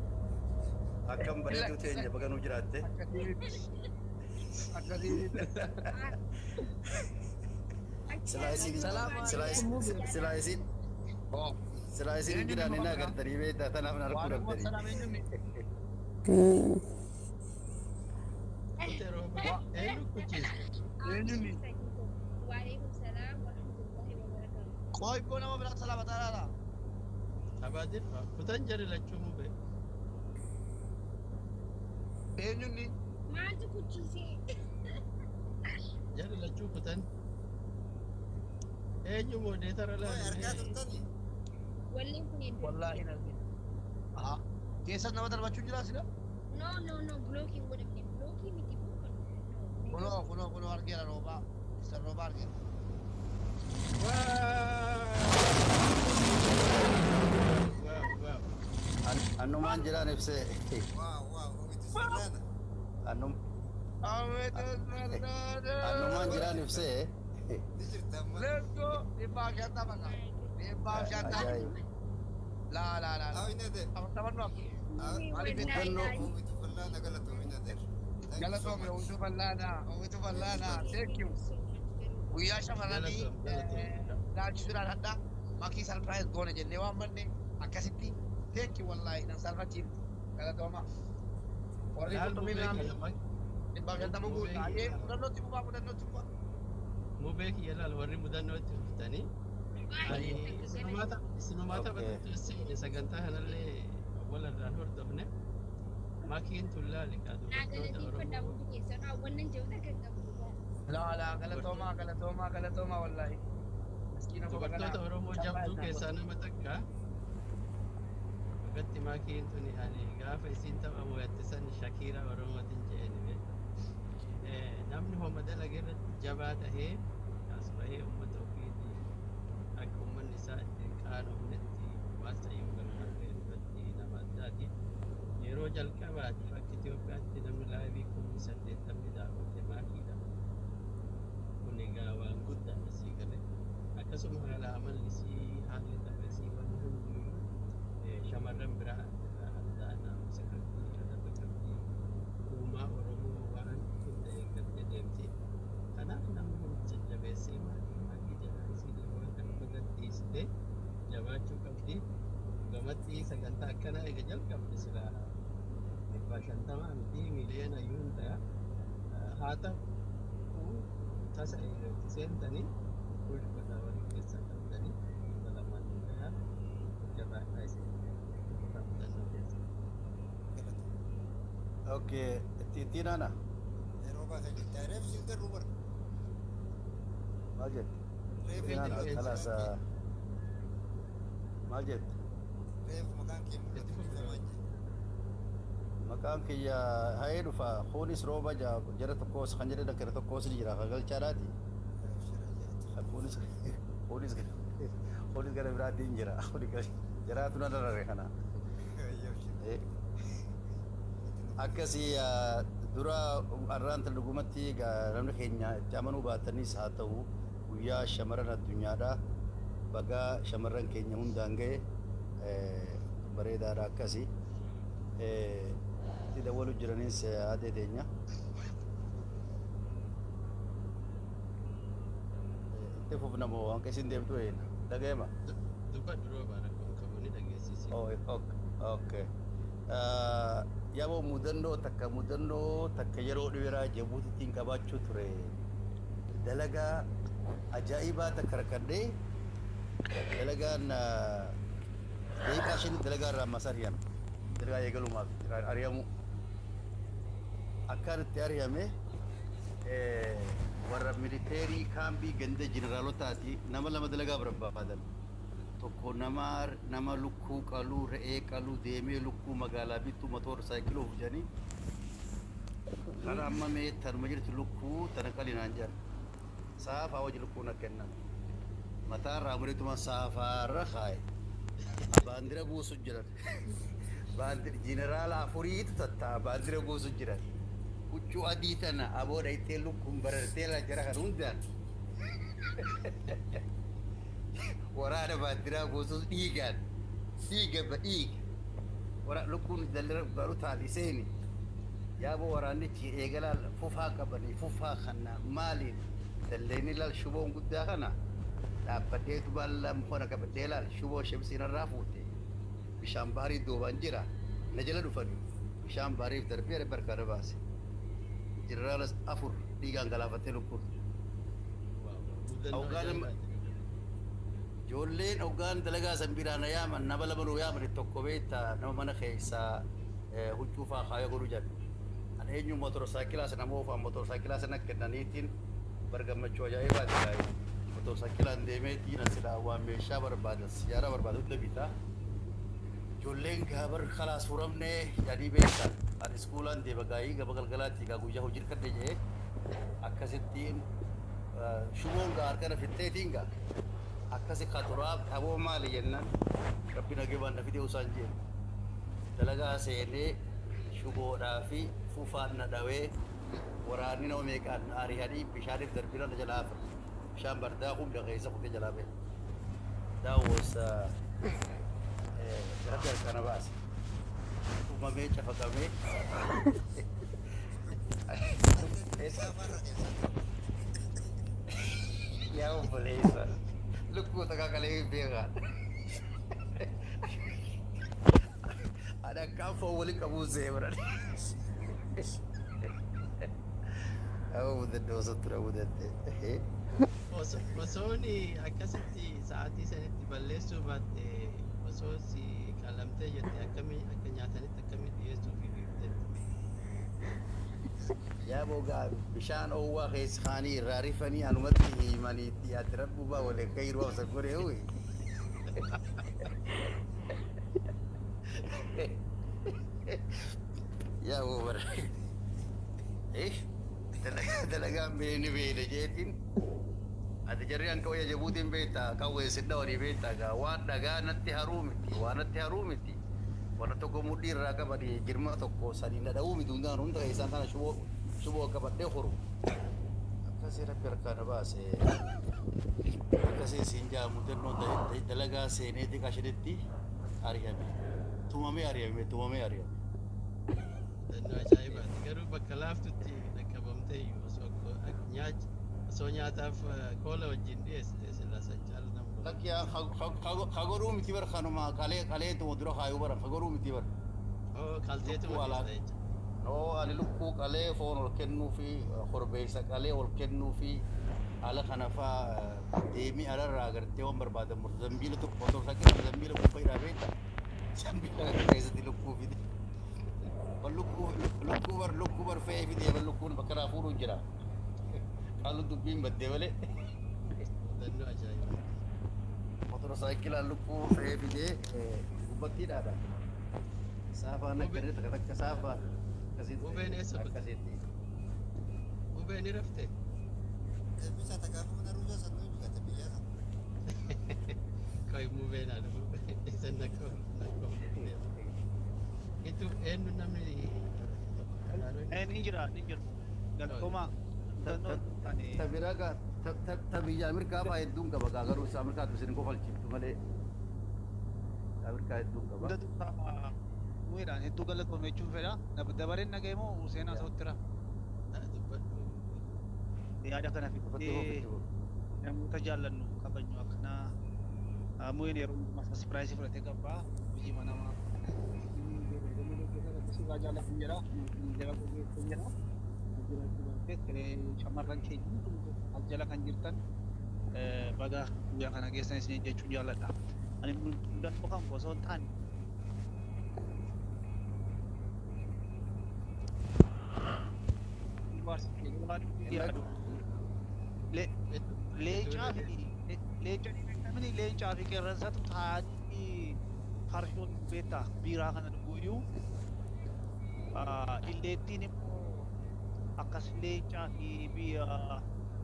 Akkam bareedduu teenya baga nuu jiraatte. Silaa isin jiraan inni agartanii beektaa tanaaf na arguu dhabdanii. Kote roobaa eenyu kuchiisu? Eenyuti? Waalaikum salaam warahmatullahi wabarakatuh. Qoy koo nama biraa salaamataa laala. Abaadir kutan jari lachuu mubee. Eenyuti? Maaltu kuchisiise? Jari lachuu kutan. Eenyu moodee tara Qoy argaa laalee. turtanii? Walleen kun hedduu. Wallaahi hin argine. Aha. Keessas nama darbachuu jira sila? No, blocking godhamne. Blocking miti buukan. Kunoo argeera roobaa. Isa roobaa argeera. Waaw. Annumaan jiraan ibsee. Waaw, omitu sirnaana. Annumaan jiraan ibsee. Ni jirta amma. Let's go. Dhibbaa shantaa maka. Dhibbaa shantaa. Ajaa'iba. Laa. Awin adeer. Taphannu abdu. Maaliif Omitu fallaana galatoomin adeer. galatoome umitu fallaana. Thank you. Guyyaa shamarranii laalchisuudhaan hadda makii sarpiraayis goone jennee waan manne akkasitti thank you wallaahi nan salphachiifte galatooma. Warri qurxummii midhaan dhibbaa shantama guutaa. Mudannootti bubaa. Mubee kiyya laal warri mudannootti dhuftanii Sinumaata Okay. batuttuusi sagantaa kanallee walarraan hordofne maakiin tullaali Naa dubartoota galateeffadhaa Oromoo hundi keessan wannan jedhu akka hin qabu. لا قلتوما والله مسكينة dubartoota Oromoo jabduu keessaa nama takka bagatti maakiin tuni ani gaafa isiin taphamu yattisan Shakiira Oromootiin jedheni namni homa dalage irratti jabaa tahee as bahee uummata ofiitii akka uummanni isaa ittiin qaanofnetti waan ta'eef gargaaree irratti nama addaati yeroo jalqabaati akka Itoophiyaatti namni laayivii 18,000 daawwate maakiidha kun egaa waan guddaadha sii galee akkasuma haala amalli isii haalli tapha isii wanni hundi shamarran biraa addaa naamusa qabdii adaba qabdii uumaa Oromoo waan hunda eeggattee deemti kanaaf namni hundi jajjabeessee maatii jalaa isii waan kana ofirratti dhiisitee jabaachuu qabdi gamatti sagantaa akkanaa eega jalqabde silaa 50 miti miliyoona iyyuu hin ta'a haa ta'u tasa irratti seentanii ulfata walii keessa qabdanii balamaan hin ta'a jabaadhaa isin mudannoo keessa. Okay, Tinana, Yeroo baasee jettee reef siin garuu bara. maal jette? Reef Tinana, kalaas maal jette? reef maqaan kee mul'atu bifamaa jira. Maqaan kiyya hayee dhufa kunis rooba jara tokkos kan jedhe dakkara tokkos ni jira galchaadhaati. Kunis gara biraatiin jira. Jaraatu na darare kana. Akkasii dura arraan dhugumatti namni keenya itti amanuu baatanis haa ta'u guyyaa shamarran addunyaadha. Baga shamarran keenya hundaan ga'e bareedaadha akkasii. Itti dabalu jiranis adee teenya. Itti fufna moo waan keessin deemtu eenyu dhaga'eema? Dubbadhu rooba rakkoon qabu ni dhageessisi. Okay. Yaaboo mudannoo takka yeroo dheeraa Jabuutiitiin qabaachuu ture. Dalagaa ajaa'ibaa takka rakkadhee dalagaan deeqaa isheen dalagaa irraa ammas ari'ame. Dalagaa eegalumaaf ari'amu. Akkaan itti ari'ame warra militeerii kaambii ganda jeneraalotaati nama lama dalagaa barbaadan. Tokko nama lukkuu qaluu re'ee qaluu deemee lukkuu magaalaa bittu motora saayikiloo hojjanii kana amma mee tanuma jirtu lukkuu tana qalinaan jedhan saafaa wajji lukkuun akka kennan mataa irraa mureetuma saafaarra kaaye baandira buusu jiran baandira jeneraala afuriitu tattaa baandira buusu jiran huccuu adii tana abooda ittee lukkuun barartee la jara kan hundaan waraana baandiraa buusus dhiiga wara lukkuun daldala baru taali seeni yaaboo waraannichi eegalaa fufaa qabanii fufaa kana maaliin dalleeni laal shuboon guddaa kana dhaabbadheetu bal'aa mukona qabadhee laal shuboo shamsiin irraa fuute bishaan baarii duubaan jira na jala dhufanii bishaan baariif darbee barkaana baase jeneraala afur dhiigaan galaafattee lukkuun ijoolleen hoggaan dalagaa san biraan yaaman nama lama nuu yaaman tokko beekta nama mana keessaa huccuu fa'aa kaaya godhu jedhu an eenyu motorosaakilaas nama oofaan motorosaakilaas na kennaniitiin bargammachuu ajaa'ibaati gaa'e motorosaakilaan deemeetiin asilaa waan meeshaa barbaadan siyaara barbaadu hunda bitaa ijoolleen gaabar kalaas furamnee jedhanii beektan ani iskuulaan deema gaa'ii gaba galgalaatti gaa guyyaa hojii kadhe jee akkasittiin shuboon gaa harkana fitteetiin gaa akkasi katuraa aboo maali jennaan rabbi nageebaan na fidee usaan jeen dalagaa seenee shuboodhaa fi fufaan na dhawee waraanni nama meeqaan ari'anii bishaaniif darbina na jalaa hafe bishaan bardaa humna keessa kutee jalaa ba'e daawwas gara kana baase uumamee cafaqamee yaa obboleessa lukkuu takka kalee beekaa ada kan foon waliin qabuu seebaran Mudadde osoo ture mudadde. Osooni akkasitti sa'aatii sanitti balleessuu baatte osoo si qalamtee jettee akkamii akka nyaatanitti akkamii dhiyeessuu fi beektetti. Yaa bogaa bishaan oowwaa keessa kaanii irraa rifanii anumatti himanii dhiyaate rabbuu baa waliin akka yeroo obsa godhee uyi. Yaa boobara. Dalagaan beeni beene jeetiin. Ati jarri an kawaya jabuutiin beektaa kawwee sidda walii beektaa gaa waan dhagaa natti haruu miti waan natti haruu miti. Wanna tokko mudhii irraa qabanii jirma tokko sadiin dhadha'uu miti hundaan hunda isaan kana shuboo qabadhee horu. Akkasii rabbi harkaan baase akkasii siin jaamu dannoo dalagaa seenee xiqqaashinitti ari'ame. Tumamee ari'ame. Dannoo ajaa'ibaati garuu bakka laaftutti dhaqqabamtee osoo nyaataaf koola wajjin dhiyeessite silla sancaal nama. Lakkiyaa hagoruu miti bar kanuma kaleetuma dura kaayuu bara hagoruu miti bar. Kalteetuma dhiyeessite jecha. No, ani lukkuu qalee foon ol kennuu fi korbeessa qalee ol kennuu fi haala kana fa'aa deemii alarraa agartee waan barbaadan murtu zambiila tokko otoo saqqee zambiila kubbaa irraa beekta. Zambiila kana keessatti lukkuu fide. Lukkuu bar fe'ee fidee bar lukkuun bakka irraa fuudhuun jira. Haalli dubbiin baddee malee. Dannoo ajaa'iba. Motora saayikilaan lukkuu fe'ee fidee gubbattiidhaadha. Saafaan akka takka saafaa. Ubeen eessa akkasitti. Ubeen ni rafte. Bisa tagaafa mana ruusa sanuu bigata biyyaa sana. Koi ubeen adu isan nakko. Itu eenyu namni. Ni jira. Galtooma. Tabiraga tabiyya Ameerikaa baay'ee hedduun qaba garuu isa Ameerikaatu isin kofalchiiftu malee Ameerikaa hedduun qaba. Muidhaan hedduu galatoome jechuun fedha. Dabareen nagee moo seenaa isaatti yaada kana fidee namoota jaallannu kabajnu akkanaa mu'een yeroo hundumaa saspiraayisii fudhatee qabaa hojii manamaa. Suuraa jaallatan jedha. Jala qophii jedha. Shamarran keenya as jala kan jirtan baga guyyaa kana geessan isin jechuun jaalladha. Ani hundaan kan osoo hin taane leencaa fi qeerransatu taa'anii farshoon beektaa biiraa kana dhuguyyuu illeettiin immoo akkas leencaa fi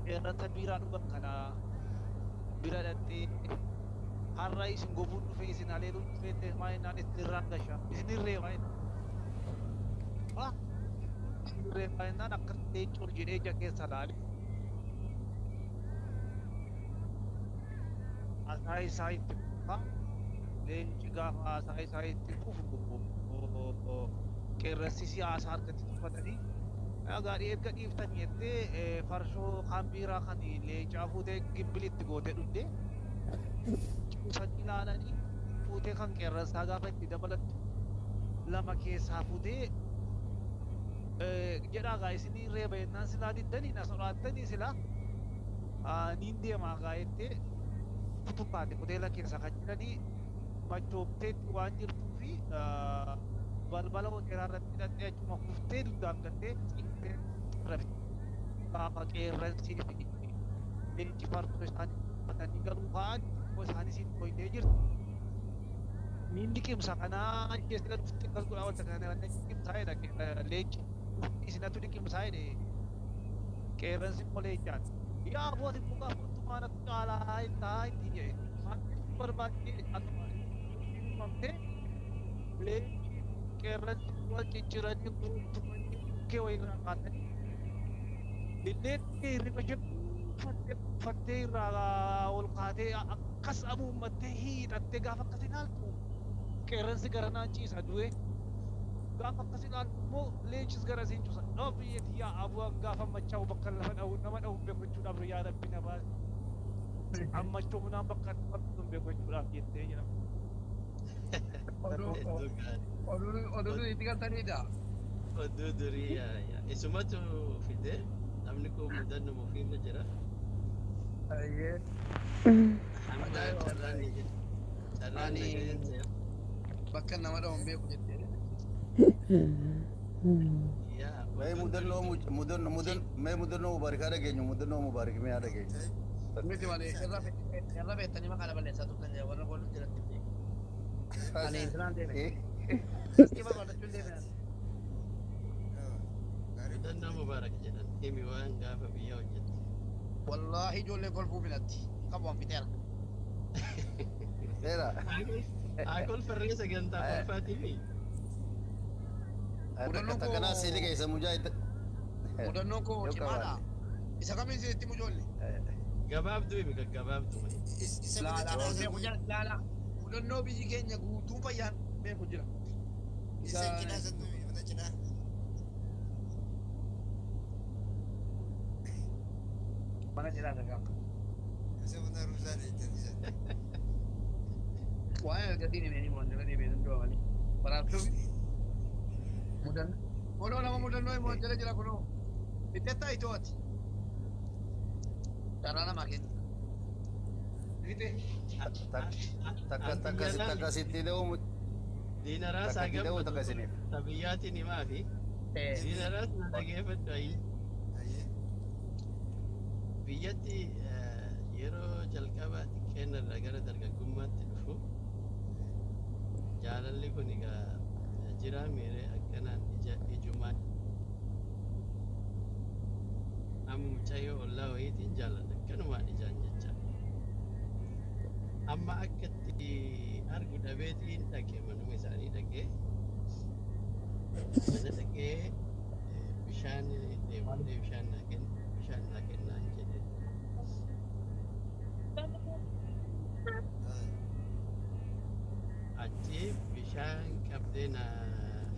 qeerransa biiraa dhugan kana bira dhattee har'a isin gobuun dhufe isin haleeluun dhufeette maayinaan isin irraan gashaa isin irree maayinaan reeffaannaan akka leencoon jedhee ija keessa laale haasaa isaa itti fufa leenci gaafa haasaa isaa itti fufu qeerransi haasaa harkatti tuffatanii gaarii erga dhiiftanii jettee farshoo kan biiraa kan leencaa fuutee gimbilitti gootee dhufte cuusan ilaalanii fuutee kan qeerransaa gaafa itti dabalattu lama keessaa fuutee jedhaa isinii reeba jennaan silaa diddanii na sodaattanii silaa niin deemaa jettee kutubaate hoteela keessa kan jiranii machoofteetti waan jirtuu fi balbala hoteelaa irratti hidhattee achuma kuftee duudaan gattee ciiftee rafte gaafa qeerransi fi leenci fardo isaanii uffatanii galuu fa'aan isaanis hin qoytee jirti. Niin liqimsa kanaa ishee sila dhuftee gas godhaa wanta kana liqimsaa jedha leenci. Isinatu liqimsaa jedhe qeerransi immoo leencaan yaa abbootiin mukaa furtumaan akka caalaa hin ta'a ittiin jedhe isaan barbaadee akkuma leenci qeerransi wal cicciranii gurgurtumanii bukkee wayirraa kaatanii lilleetti hirriba uffattee irraa ol kaatee akkas amuummattee hiidhattee gaafa akkas ilaaltu qeerransi garanaan ciisa du'ee. Gaafa akkas ilaaltu immoo leencis gara isiin cuusa. Dhoo biyyatti yaa abu'aan gaafa machaa'u bakka lafa dha'u nama dha'u beekachuudhaaf yaa rabbi na baase. Ammachuu munaan bakka dha'u beekachuudhaaf jettee jedhama. Oduu itti galtanidha. Oduu durii isumatu fide namni kun mudannoo ofiirra jira. Ayyee. Amma carraan ni jira. Carraan ni jira. Bakka nama dhawan beeku jettee. Yaa Mee mudannoo mubaarikaa dhageenyu mudannoo mubaarik mee haa dhageenyu. Miti malee irra beektanii maqaa balleessaa turtan jira warra boonu jiratti. Ani intinaan deeme. Iski barbaadachuun deeme. mudannoo mubaarak jedhan himi waan gaafa biyya hojjette. Wallaahi ijoollee golfuu filatti. Qabu waan fixeera. Dheeraa. Akol farree sagantaa kolfaatiifi. Takkanaa siili keessa mujaahid. Mudannoon koo cimaadha. Isa kamiin sitti mujoollee? Gabaabduu himi gaggabaabduu. Laala. Mudannoo biyyi keenya guutuu fayyaan beeku jira. Isa cinaa sanduuqi mana cinaa. Mana cinaa dhagaa. Isa mana ruusaa dheeytan isa. Waan argatiin himanii mo'annoo deemee danda'u malee. Baraabsuuf mudannoo. Kunoo nama mudannoo immoo jala jira kunoo. Bitteettaa itooti. Karaa namaa kenna. Takka sitti da'uu Diinaraas takka itti da'uu takka isiniif. tabiyyaatiin himaa fi diinaraas na dhageeffadhu ayi. Biyyatti yeroo jalqabaa xiqqeennarraa gara dargaggummaatti dhufu jaalalli kun egaa jiraa miiree akkanaan ijumaan amma mucayyoo ollaa wayiitiin jaalladha akkanumaan ijaan jecha amma akkatti argu dhabeetiin dhaqee manuma isaanii dhaqee mana dhaqee bishaan deemtee bishaan naa kennaan jedhe achi bishaan qabdee naa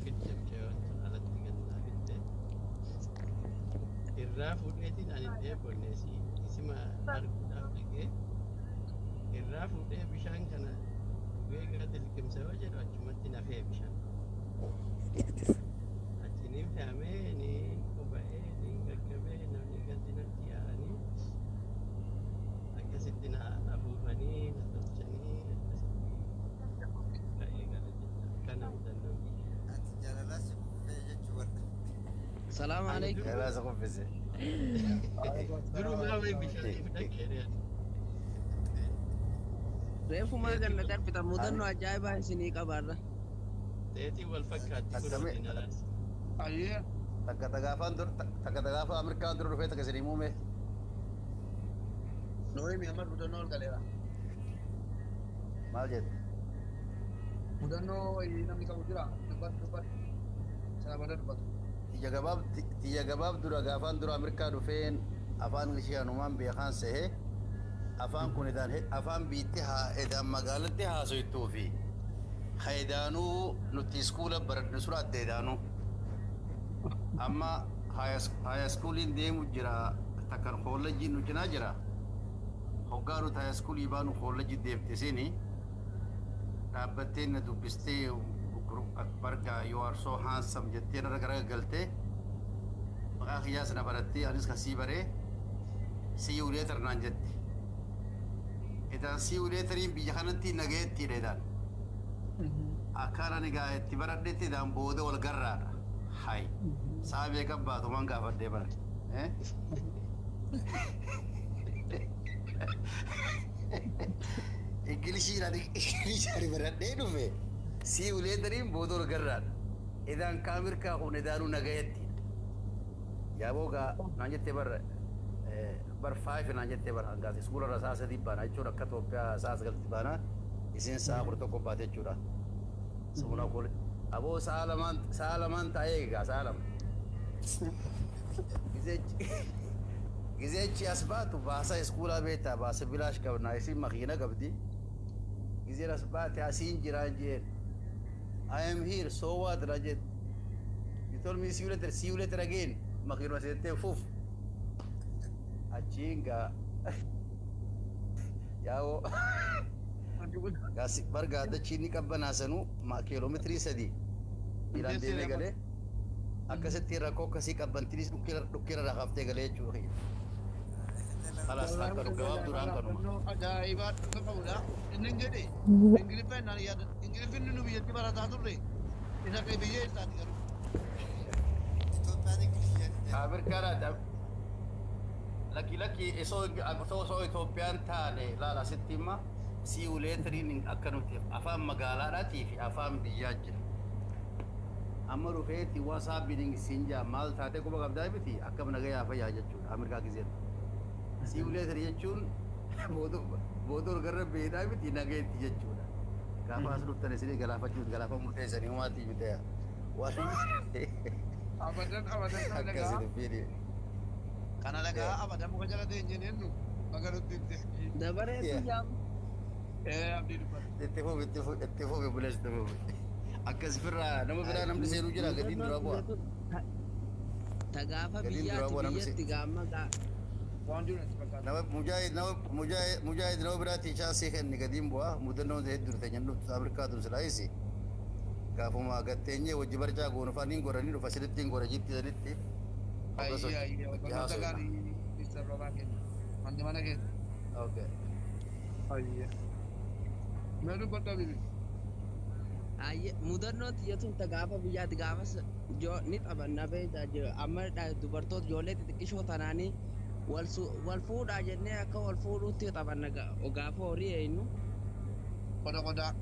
fidde mucayyoon alatti gannaa fidde irraa fuudheetiin ani dheebonneesi isima arguudhaaf dhaqee irraa fuudhee bishaan kana dhugee gara dilqimsa yoo jedhu achumatti nafee bishaan achi ni fe'amee ni quba'ee ni gaggabee namni gadi natti yaa'anii akkasitti na afuufanii na tolchanii akkasitti ka'ee gara jecha kana mudannoo Ati jaalalaas kuffee jechuu barda. Salaamu alaikum. Dheeraa isa kuffise. durumaa wayi bishaaniif dhaqee Reefumaa ganna darbita mudannoo ajaa'ibaa isinii qabaarra. teetii wal fakkaatti kun Akkami- diinaraas Ayyee. Takka tagaafaa Ameerikaan dura dhufee takka isinii muume. Nooyi amma mudannoo ol galeera. Maal jedhu? Mudannoo namni qabu jira. Dubbatu. Sana bada dubbatu. Tiyya gabaab dura gaafaan dura Ameerikaa dhufeen afaan ishee hanumaan beekaan sehee afaan kun afaan biitti edaan magaalatti haasoytuu fi edaanuu nuti iskuula baradne sura adda edaanuu amma haya iskuuliin deemu jira takkan koolleejjiin nu cinaa jira hoggaa nuti haya iskuulii baanu koolleejjii deemte sini dhaabbattee na dubbistee barga you are so handsome jettee narra garagaltee maqaa kiyyaa sana barattee anis kasii baree see you later naan jetti edaan see you lateriin biyya kanatti nagayeettiidha edaan akkaan egaa itti baradhetti edaan booda wal garraadha hay saa beekan baatumaan gaafadhee bara Ingiliishaan baradhee dhufe see you lateriin booda wal garraadha edaan kaamirkaa kun edaanuu nagayetti yaaboo gaa naan jettee bar 5 naan jettee bar hangaas iskuula irra saa 3 baana jechuudha akka Itoophiyaa saa 9 baana isin saa 11 baate jechuudha. Sumuna kule aboo saa lamaan taa'ee egaa saa lama. Gizeechi as baatu baasa iskuulaa beektaa baasa bilaash qabnaa isin makiina qabdi. Gizeen as baate asiin jiraan jeen. I am here so what rajet. You told me see you later again. Makiinuma seettee fuuf. Achiin gaa yaa'oo bargaa dachiin ni qabbanaasanuu kiiloomeetirii 3 dhiiraan deemee galee akkasitti rakkoo akkasii qabbantinis dhukkira rakaftee galee jechuudha. Kalas akka dhugawaaf duraan kanuma. Ajaa'ibaa dhuga qabudha. Inni jedhe Ingiliffaan naan yaada. Ingiliffin nu biyyatti barataa turre. Isa kee biyyee isaati garuu. Itoophiyaan Ingilizii Ameerikaadha. Laki osoo Itoophiyaan taane laala sitti hima sii uleetiriin akka nuti afaan magaalaadhaatii fi afaan biyyaa jira. Amma dhufeetti wasaabbiin siin jaa maal taatee quba qabdaa miti akkam nagayaa fayyaa jechuudha Ameerikaa gizeera. Sii uleetirii jechuun boodoo garra beedhaa miti nagayeetti jechuudha. Gaafa as dhuftan isin galaafa murteessanii maatii miti waan akkasii fiidee. Kana lagaa abadan muka jala ta'e jenneen nu baga nutti himte. Dabareetu jaamu. Abdii dubbata. Itti fufi bulees itti fufi. Akkas firraa nama biraa namni seenuu jira gadiin dura bu'a. Ta gaafa Galiin dura biyyaatti bu'a namni biyyatti gaama Waan jiru itti fakkaata. nama mujaahid nama biraatti chaansii kenni gadiin bu'a mudannoo ta'e dura ta'e nyannuu Ameerikaatu silaayisi. Gaafuma gatteenyee wajji barcaa goonu faniin goranii dhufa sirriitti hin gora jitti sanitti. Ayyi wantoota gaarii Mr. Roobaa kenna. Manni mana kenna. Okay. Ayyi. Mee dubbadhaa bibi. mudannoo xiyyatuun ta gaafa biyyaatti gaafas ni taphanna beektaa jira amma dubartoota ijoollee xixiqqishoo tanaanii wal fuudhaa jennee akka wal fuudhuutti taphanna gaafa horii eenyu. Qodaa.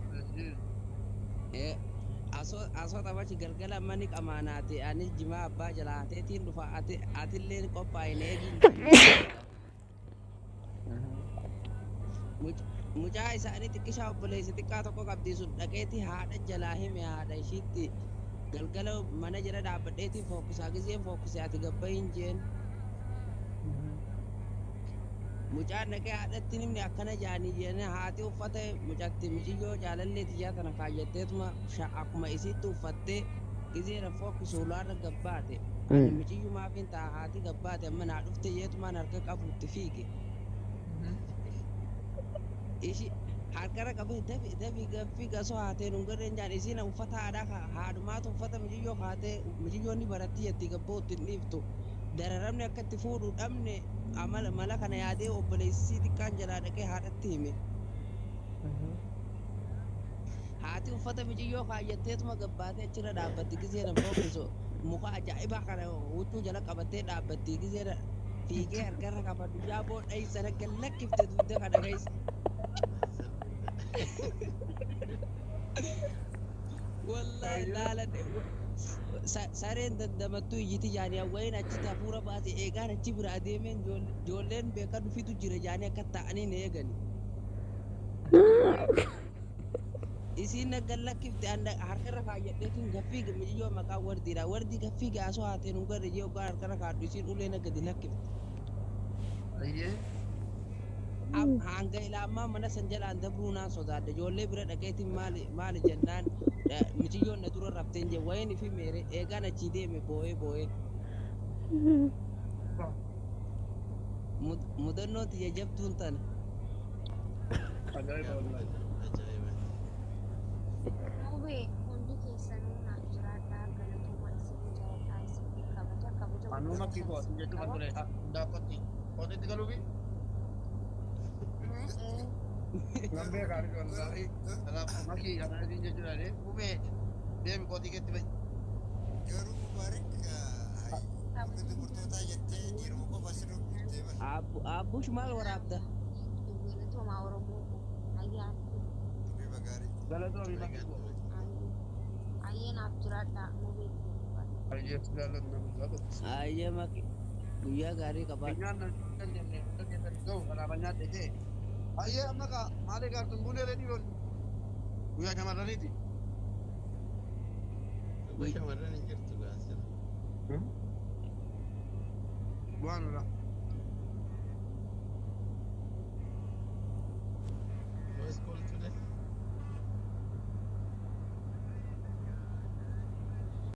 Asoo taphachi galgala mani qamaanaati anis jimaa abbaa jalaateetiin dhufa atillee qophaa'in eegin. Mucaa isaanii xiqqishaa obboleessi xiqqaa tokko qabdiisu dhaqeetii haadha jalaa hime haadha ishiitti galgala mana jala dhaabbadheetii fookkisaa giseen fookkisee ati gabba hin jeen. Mucaan dhaqee haadhatti nimni akkana jaanii jenne haati uffata mucatti muciyyoo jaalallee tiyyaa tana kaayyatteetuma akkuma isiitti uffattee gizeera fookkisu ulaarra gabbaate. Ani muciyyuu maafiin taa haati gabbaate amma naa dhufte yeetumaan harka qabuutti fiige. Ishi harkara qabee dafi gaffii gasoo haatee nungarreen jaan isiin uffata aadaa haadhumaatu uffata muciyyoo haatee muciyyoonni baratti yetti gabbootti hin dhiiftu. Dararamni akka itti fuudhu dhabne mala kana yaadee obboleessisii xiqqaan jalaa dhaqee haadhatti hime. Haati uffata muciyyoo kaayatteetuma gabbaatee achirra dhaabbatti gizeera fookkisu muka ajaa'ibaa kana huccuu jala qabattee dhaabbatti gizeera fiigee harkarra qabadhu yaa boodhaysa ragga lakkifte dugda kana keessa. Wallahi laalate sareen dandamattu iyyiti jaanii awwayin achitti hafuura baase eegaan achi bira adeemeen ijoolleen beekan dhufitu jira jaanii akka ta'anii na eegani. Isiin naggan lakkifte harkarra kaayyadheetiin gaffii muciyyoo maqaa wardiidha. Wardii gaffii gaasoo haatee nu garre jee ogaa harkarra kaadhu isiin ulee naggadi lakkifte. Hanga ilaamaa mana san jalaan dabruu naan sodaadha. Ijoollee bira dhaqeetiin maali jennaan muciyyoon na dura rafteen jee wayiin fi meere eegaan achii deeme boo'ee. Mudannoon tiyya jabduun tana. Hubee hundi keessanuu naaf jiraadhaa galatuma isin jaaladhaa isin kabaja Anuma kiko jechuun kan ture hundaakkatti hootetti galuufi. Gambee gaarii kan gaarii kanaaf makii akkanatti jechuudha hubee deemi kootii keetti bahi. Garuu Mubaarak wanti murtootaa jettee dhiiruma qofa sirra guuttee bara. Abbush maal waraabda? Galatuma Oromoo ayyaa Dhiiba gaarii. Galatoomi makii koo. ayyee naaf jiraadhaa hubee Ayyees jaalladhu namni jaalladhu. Ayyee maki guyyaa gaarii qabaadha. Nyaanna kan jenne ga'u kanaaf nyaadhe jee. Ayyee amma kaa maali gaartun buunee reedii yoon guyyaa shamarraniiti. Shamarran hin jirtu gaasira. Bu'aanudha. Was called to